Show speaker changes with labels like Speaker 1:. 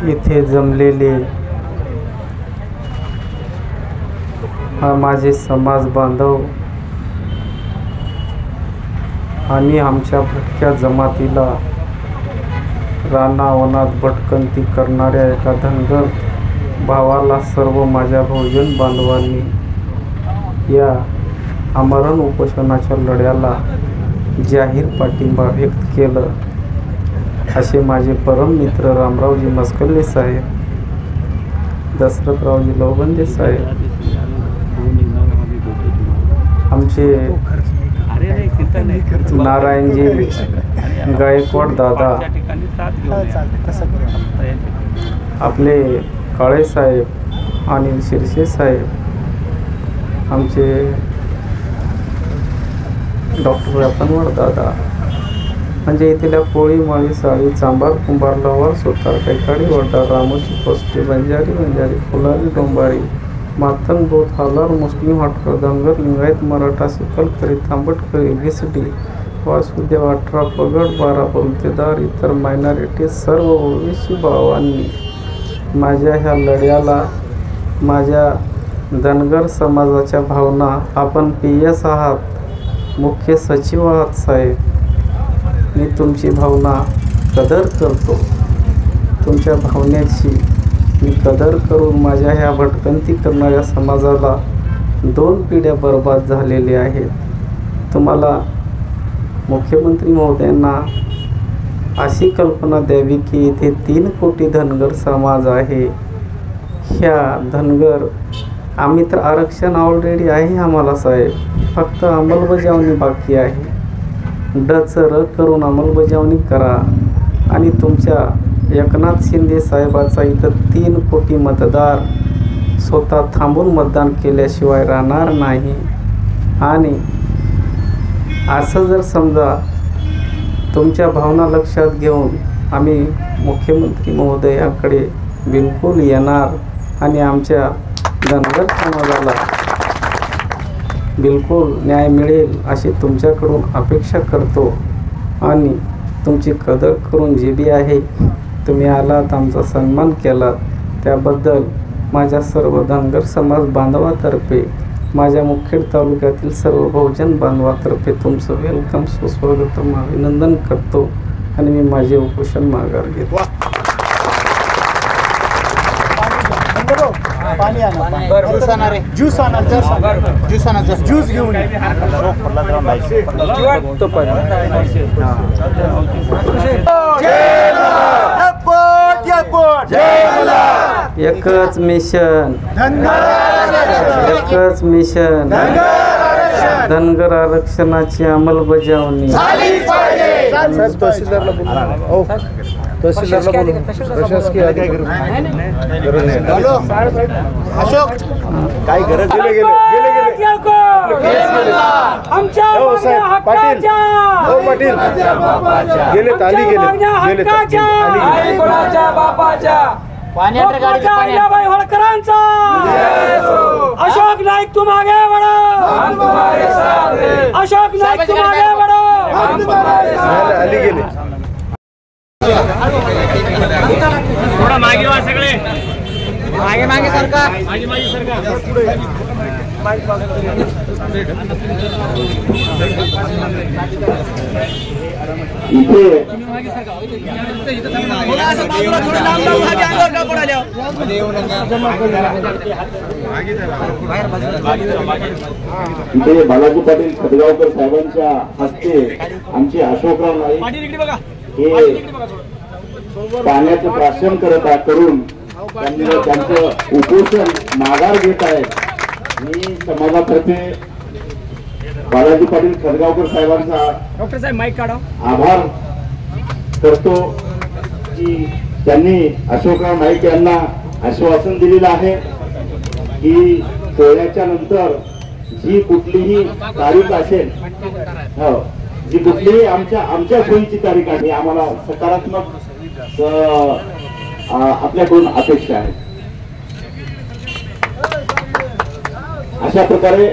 Speaker 1: इथे जमलेले माझे समाज बांधव आणि आमच्या भटक्या जमातीला रानावनात भटकंती करणाऱ्या एका धनगर भावाला सर्व माझ्या बहुजन बांधवांनी या आमरण उपोषणाच्या लढ्याला जाहीर पाठिंबा व्यक्त केलं, असे माझे परम मित्र रामरावजी मस्कल्ले साहेब, दशरथरावजी लवबंदे साहेब, आमचे नारायणजी गायकवाड दादा, आपले काळे साहेब, अनिल शिरसे साहेब, आमचे डॉक्टर रतनवाड दादा, म्हणजे इथल्या कोळी माळी साळी चांभार कुंभार लवार सुतार कैकाडी वड्डा रामोशी पोस्टे बंजारी फुलारी डोंबारी मातंग बोध हालार मुस्लिम हटकर धनगर लिंगायत मराठा सिकलकरी तांबटकरी घिसडी वासुदेव 18 पगड 12 बलुतेदार इतर मायनॉरिटी सर्व ओबीसी भावांनी माझ्या ह्या लढ्याला, माझ्या धनगर समाजाच्या भावना, आपण PS आहात, मुख्य सचिव आहात साहेब, मी तुमची भावना कदर करतो, तुमच्या भावनेची मी कदर करून माझ्या ह्या भटकंती करणाऱ्या समाजाला 2 पिढ्या बर्बाद झालेल्या आहेत. तुम्हाला मुख्यमंत्री महोदयांना अशी कल्पना द्यावी की इथे 3 कोटी धनगर समाज आहे. ह्या धनगर आम्ही तर आरक्षण ऑलरेडी आहे आम्हाला साहेब, फक्त अंमलबजावणी बाकी आहे. र करून अंमलबजावणी करा आणि तुमच्या एकनाथ शिंदे साहेबाचा इथं 3 कोटी मतदार स्वतः थांबून मतदान केल्याशिवाय राहणार नाही. आणि असं जर समजा तुमच्या भावना लक्षात घेऊन आम्ही मुख्यमंत्री महोदयाकडे बिलकुल येणार आणि आमच्या धनगर समाजाला बिलकुल न्याय मिळेल अशी तुमच्याकडून अपेक्षा करतो. आणि तुमची कदर करून जे बी आहे तुम्ही आलात, आमचा सन्मान केला, त्याबद्दल माझ्या सर्व धनगर समाज बांधवातर्फे, माझ्या मुखेड तालुक्यातील सर्व बहुजन बांधवातर्फे तुमचं वेलकम सुस्वागतम अभिनंदन करतो आणि मी माझे उपोषण माघार घेतो.
Speaker 2: ज्यूस घेऊन
Speaker 1: एकच मिशन, एकच मिशन, धनगर आरक्षणाची अंमलबजावणी.
Speaker 2: प्रशासकीय अधिकारी अशोक काय गरज गेले पाटील गेले ताली गेले
Speaker 3: अशोक नाईक तुम आगे बढ़ो, अशोक नाईक तुम आगे बढ़ो.
Speaker 2: आली गेले
Speaker 3: थोडा मागे वा, सगळे मागे मागे सरकार, मागे मागे सरकार.
Speaker 4: इथे बालाजी पाटील खडगावकर साहेबांच्या हस्ते आमचे अशोकराव नाईक हे पाण्याचं प्राशन करून त्यांचं उपोषण माघार घेत आहेत. मी समाजातर्फे बालाजी पाटील खडगावकर साहेबांचा
Speaker 3: डॉक्टर साहेब माईक काढा
Speaker 4: आभार करतो की त्यांनी अशोकराव नाईक यांना आश्वासन दिलेलं आहे की पोळ्याच्या नंतर जी कुठलीही तारीख असेल, जी कुठलीही आमच्या सोयीची तारीख आहे, आम्हाला सकारात्मक आपल्याकडून अपेक्षा आहे. अशा प्रकारे